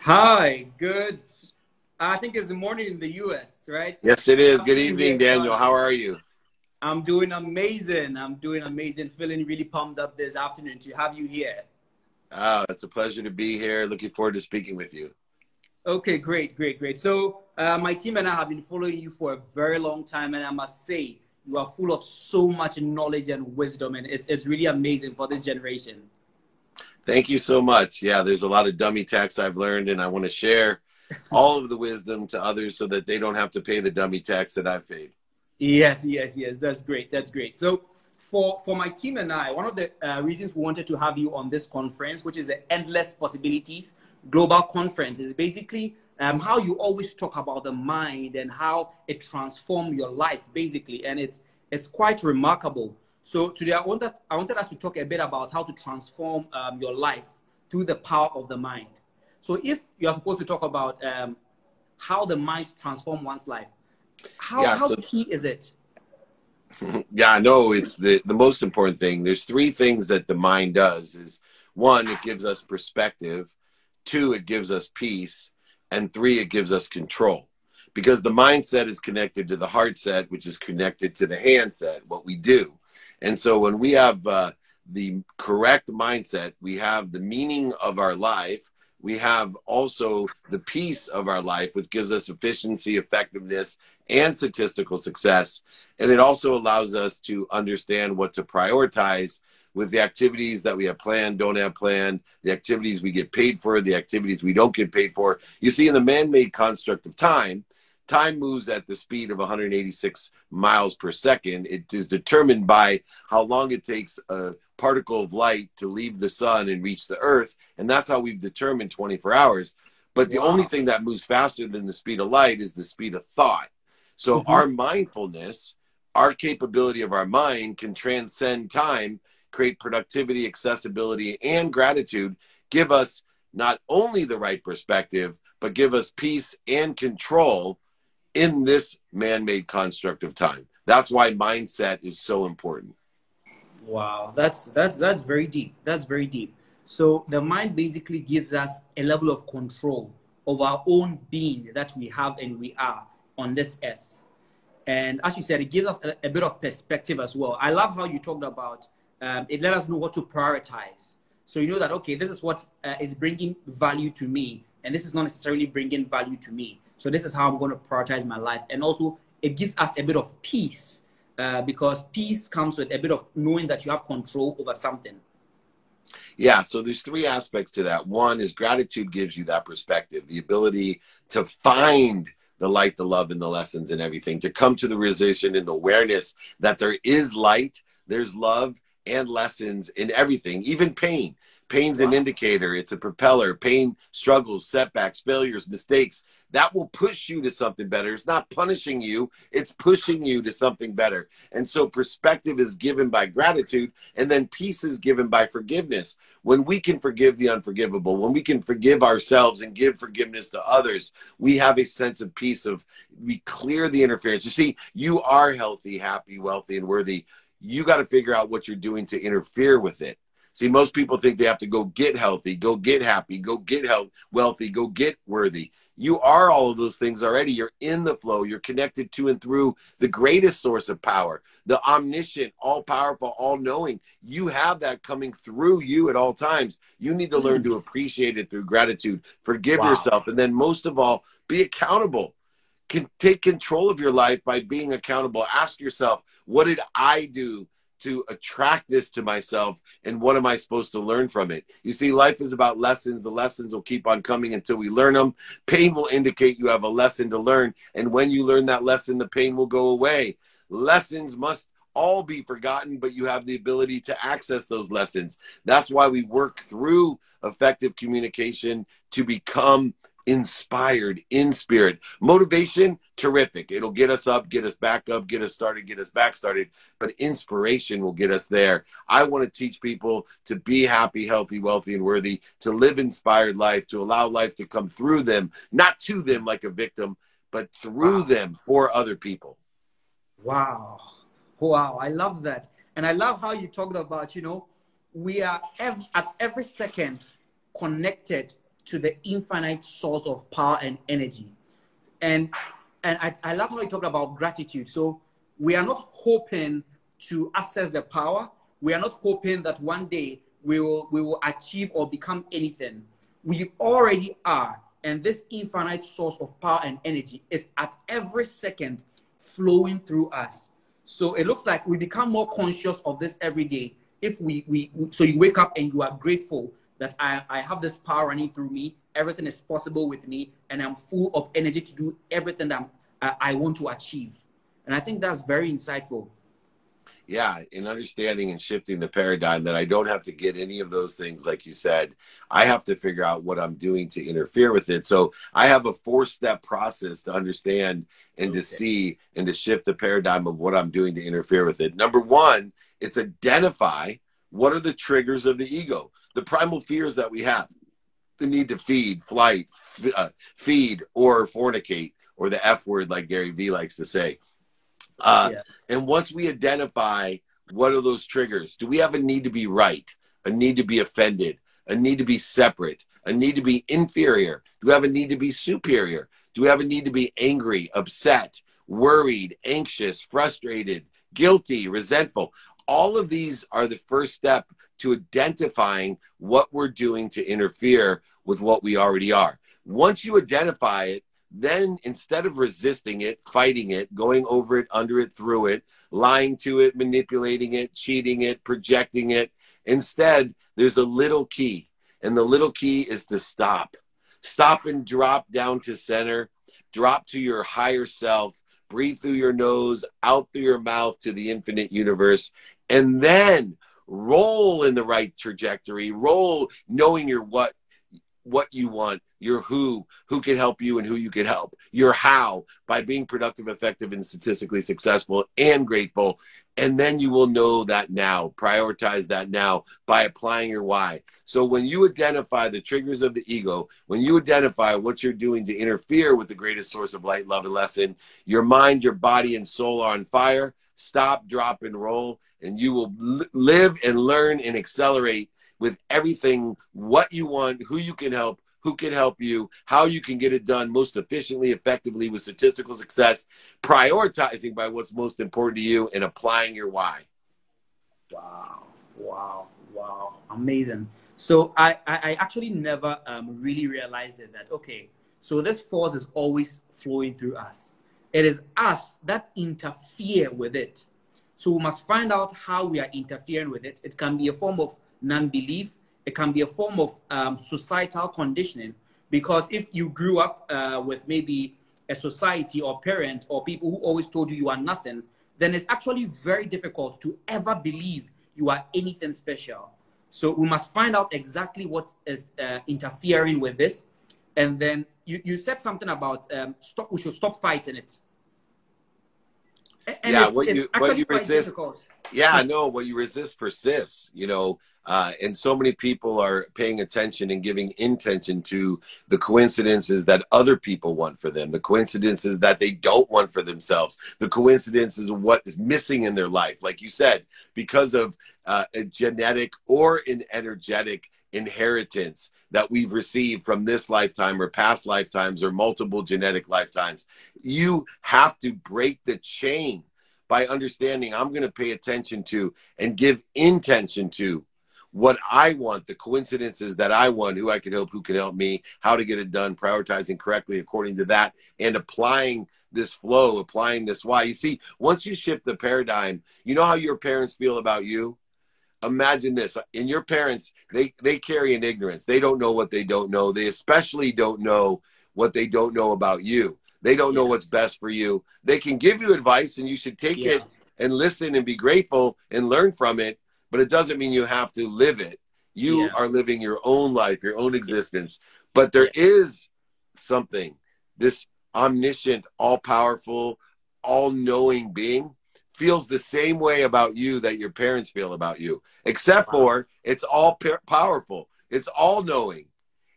Hi, good. I think it's the morning in the US, right? Yes, it is. Good Afternoon here evening, in Daniel. Ghana. How are you? I'm doing amazing. I'm doing amazing. Feeling really pumped up this afternoon to have you here. It's a pleasure to be here. Looking forward to speaking with you. Okay, great, great, great. So my team and I have been following you for a very long time, and I must say you are full of so much knowledge and wisdom, and it's really amazing for this generation. Thank you so much. Yeah, there's a lot of dummy tax I've learned, and I want to share all of the wisdom to others so that they don't have to pay the dummy tax that I've paid. Yes, yes, yes. That's great. That's great. So for my team and I, one of the reasons we wanted to have you on this conference, which is the Endless Possibilities Global Conference, is basically how you always talk about the mind and how it transforms your life, basically. And it's quite remarkable. So today I wanted us to talk a bit about how to transform your life through the power of the mind. So if you are supposed to talk about how the mind transforms one's life, how key is it? Yeah, no, it's the most important thing. There's three things that the mind does is one, it gives us perspective. Two, it gives us peace. And three, it gives us control. Because the mindset is connected to the heart set, which is connected to the handset, what we do. And so when we have the correct mindset, we have the meaning of our life. We have also the peace of our life, which gives us efficiency, effectiveness, and statistical success. And it also allows us to understand what to prioritize with the activities that we have planned, don't have planned, the activities we get paid for, the activities we don't get paid for. You see, in the man-made construct of time, time moves at the speed of 186 miles per second. It is determined by how long it takes a particle of light to leave the sun and reach the earth. And that's how we've determined 24 hours. But the only thing that moves faster than the speed of light is the speed of thought. So our mindfulness, our capability of our mind can transcend time, create productivity, accessibility, and gratitude, give us not only the right perspective, but give us peace and control in this man-made construct of time. That's why mindset is so important. Wow, that's very deep. That's very deep. So the mind basically gives us a level of control of our own being that we have and we are on this earth. And as you said, it gives us a bit of perspective as well. I love how you talked about it let us know what to prioritize. So you know that, okay, this is what is bringing value to me, and this is not necessarily bringing value to me. So this is how I'm going to prioritize my life. And also it gives us a bit of peace because peace comes with a bit of knowing that you have control over something. Yeah, so there's three aspects to that. One is gratitude gives you that perspective, the ability to find the light, the love, and the lessons and everything, to come to the realization and the awareness that there is light, there's love, and lessons in everything, even pain. Pain's an indicator. It's a propeller. Pain, struggles, setbacks, failures, mistakes. That will push you to something better. It's not punishing you. It's pushing you to something better. And so perspective is given by gratitude, and then peace is given by forgiveness. When we can forgive the unforgivable, when we can forgive ourselves and give forgiveness to others, we have a sense of peace. We clear the interference. You see, you are healthy, happy, wealthy, and worthy. You got to figure out what you're doing to interfere with it. See, most people think they have to go get healthy, go get happy, go get wealthy, go get worthy. You are all of those things already. You're in the flow. You're connected to and through the greatest source of power, the omniscient, all-powerful, all-knowing. You have that coming through you at all times. You need to learn to appreciate it through gratitude, forgive yourself, and then most of all, be accountable. Take control of your life by being accountable. Ask yourself, what did I do to attract this to myself, and what am I supposed to learn from it? You see, life is about lessons. The lessons will keep on coming until we learn them. Pain will indicate you have a lesson to learn, and when you learn that lesson, the pain will go away. Lessons must all be forgotten, but you have the ability to access those lessons. That's why we work through effective communication to become inspired in spirit. Motivation, terrific. It'll get us up, get us back up, get us started, get us back started. But inspiration will get us there. I want to teach people to be happy, healthy, wealthy, and worthy, to live inspired life, to allow life to come through them, not to them like a victim, but through them for other people. Wow. Wow. I love that. And I love how you talked about, we are at every second connected to the infinite source of power and energy. And I love how you talked about gratitude. So we are not hoping to access the power. We are not hoping that one day we will achieve or become anything. We already are. And this infinite source of power and energy is at every second flowing through us. So it looks like we become more conscious of this every day. If so you wake up and you are grateful that I have this power running through me. Everything is possible with me, and I'm full of energy to do everything that I want to achieve. And I think that's very insightful. Yeah, in understanding and shifting the paradigm that I don't have to get any of those things, like you said. I have to figure out what I'm doing to interfere with it. So I have a 4-step process to understand and to see and to shift the paradigm of what I'm doing to interfere with it. Number one, it's identify what are the triggers of the ego, the primal fears that we have. The need to feed, flight, feed, or fornicate, or the F word, like Gary Vee likes to say. And once we identify what are those triggers, do we have a need to be right, a need to be offended, a need to be separate, a need to be inferior? Do we have a need to be superior? Do we have a need to be angry, upset, worried, anxious, frustrated, guilty, resentful? All of these are the first step to identifying what we're doing to interfere with what we already are. Once you identify it, then instead of resisting it, fighting it, going over it, under it, through it, lying to it, manipulating it, cheating it, projecting it, instead, there's a little key. And the little key is to stop. Stop and drop down to center. Drop to your higher self. Breathe through your nose, out through your mouth to the infinite universe. And then roll in the right trajectory. Roll knowing your what you want, your who can help you and who you can help, your how, by being productive, effective, and statistically successful and grateful. And then you will know that now, prioritize that now by applying your why. So when you identify the triggers of the ego, when you identify what you're doing to interfere with the greatest source of light, love, and lesson, your mind, your body, and soul are on fire. Stop, drop, and roll, and you will live and learn and accelerate with everything, what you want, who you can help, who can help you, how you can get it done most efficiently, effectively, with statistical success, prioritizing by what's most important to you, and applying your why. Wow. Amazing. So I actually never really realized that, okay, so this force is always flowing through us. It is us that interfere with it. So we must find out how we are interfering with it. It can be a form of non-belief. It can be a form of societal conditioning, because if you grew up with maybe a society or parent or people who always told you you are nothing, then it's actually very difficult to ever believe you are anything special. So we must find out exactly what is interfering with this. And then you said something about we should stop fighting it. And yeah, what you resist. Difficult. Yeah, no, what you resist persists, and so many people are paying attention and giving intention to the coincidences that other people want for them, the coincidences that they don't want for themselves, the coincidences of what is missing in their life. Like you said, because of a genetic or an energetic inheritance that we've received from this lifetime or past lifetimes or multiple genetic lifetimes, you have to break the chain by understanding I'm going to pay attention to and give intention to what I want, the coincidences that I want, who I can help, who can help me, how to get it done, prioritizing correctly according to that, and applying this flow, applying this why. You see, once you shift the paradigm, you know how your parents feel about you? Imagine this. In your parents, they carry an ignorance. They don't know what they don't know. They especially don't know what they don't know about you. They don't know what's best for you. They can give you advice, and you should take it and listen and be grateful and learn from it. But it doesn't mean you have to live it. You are living your own life, your own existence. But there is something, this omniscient, all-powerful, all-knowing being feels the same way about you that your parents feel about you, except for it's all powerful. It's all-knowing.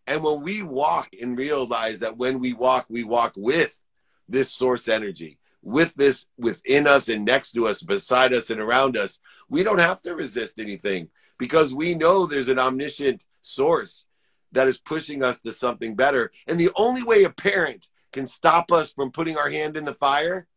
And when we walk and realize that when we walk with this source energy, with this within us and next to us, beside us and around us, we don't have to resist anything, because we know there's an omniscient source that is pushing us to something better. And the only way a parent can stop us from putting our hand in the fire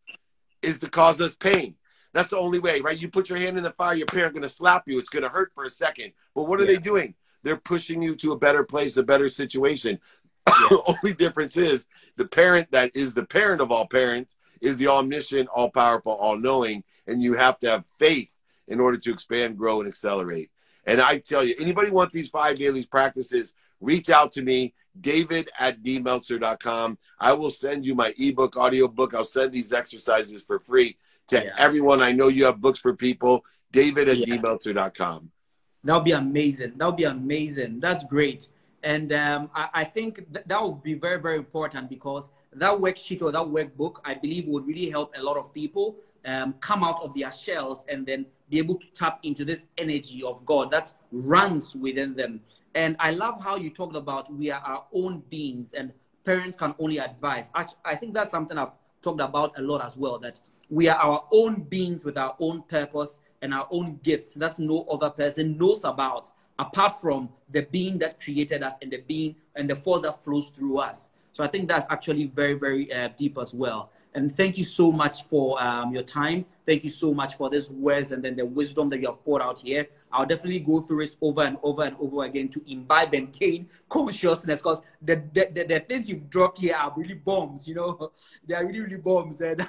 is to cause us pain. That's the only way, right? You put your hand in the fire, your parent going to slap you. It's going to hurt for a second. But what are they doing? They're pushing you to a better place, a better situation. The only difference is the parent that is the parent of all parents is the omniscient, all-powerful, all-knowing, and you have to have faith in order to expand, grow, and accelerate. And I tell you, anybody want these 5 daily practices, reach out to me, david@dmeltzer.com. I will send you my ebook, audiobook. I'll send these exercises for free to everyone. I know you have books for people. david@dmeltzer.com. That would be amazing. That would be amazing. That's great. And I think that would be very, very important, because that worksheet or that workbook, I believe, would really help a lot of people come out of their shells and then be able to tap into this energy of God that runs within them. And I love how you talked about we are our own beings and parents can only advise. Actually, I think that's something I've talked about a lot as well, that we are our own beings with our own purpose and our own gifts that no other person knows about, apart from the being that created us and the being and the force that flows through us. So I think that's actually very, very deep as well. And thank you so much for your time. Thank you so much for this words and then the wisdom that you have poured out here. I'll definitely go through it over and over and over again to imbibe and gain consciousness, because the things you've dropped here are really bombs, you know. They are really, really bombs. And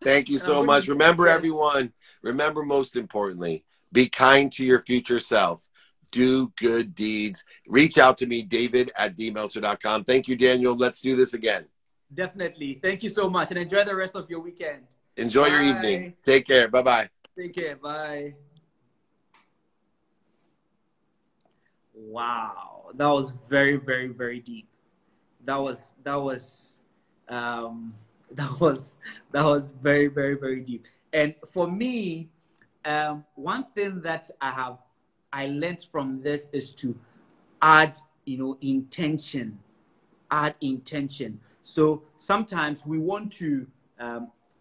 thank you so much. Remember, everyone, remember most importantly, be kind to your future self. Do good deeds. Reach out to me, david@dmeltzer.com. Thank you, Daniel. Let's do this again. Definitely. Thank you so much. And enjoy the rest of your weekend. Enjoy your evening. Take care. Bye-bye. Take care. Bye. Wow. That was very, very, very deep. That was very, very, very deep. And for me, one thing that I learned from this is to add, intention. Add intention. So sometimes we want to,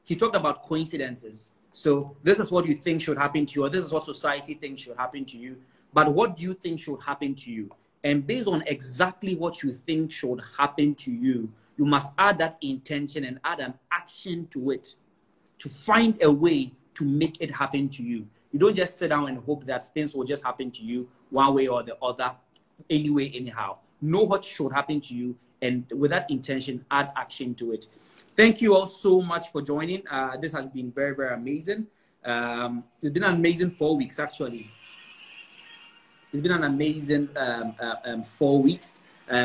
he talked about coincidences. So this is what you think should happen to you, or this is what society thinks should happen to you. But what do you think should happen to you? And based on exactly what you think should happen to you, you must add that intention and add an action to it to find a way to make it happen to you. You don't just sit down and hope that things will just happen to you one way or the other, anyway, anyhow. Know what should happen to you, and with that intention, add action to it. Thank you all so much for joining. This has been very, very amazing. It's been an amazing 4 weeks, actually. It's been an amazing 4 weeks.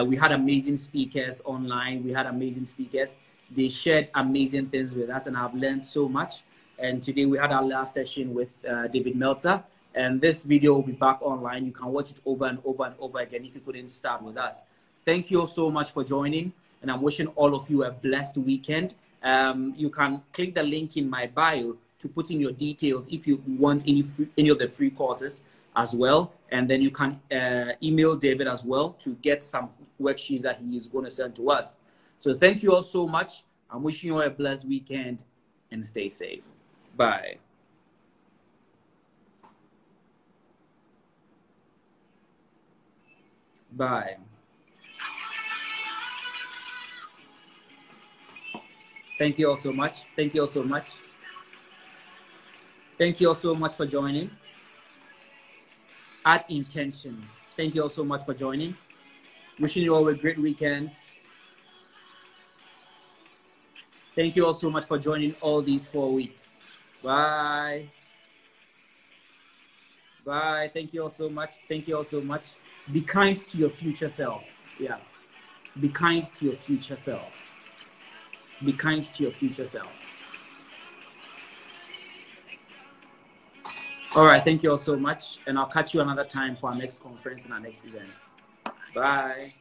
We had amazing speakers online. We had amazing speakers. They shared amazing things with us, and I've learned so much. And today we had our last session with David Meltzer. And this video will be back online. You can watch it over and over and over again if you couldn't start with us. Thank you all so much for joining. And I'm wishing all of you a blessed weekend. You can click the link in my bio to put in your details if you want any of the free courses as well. And then you can email David as well to get some worksheets that he is going to send to us. So thank you all so much. I'm wishing you all a blessed weekend and stay safe. Bye. Bye. Thank you all so much. Thank you all so much. Thank you all so much for joining. Add intention. Thank you all so much for joining. Wishing you all a great weekend. Thank you all so much for joining all these 4 weeks. Bye. Bye. Thank you all so much. Thank you all so much. Be kind to your future self. Yeah. Be kind to your future self. Be kind to your future self. All right. Thank you all so much. And I'll catch you another time for our next conference and our next event. Bye.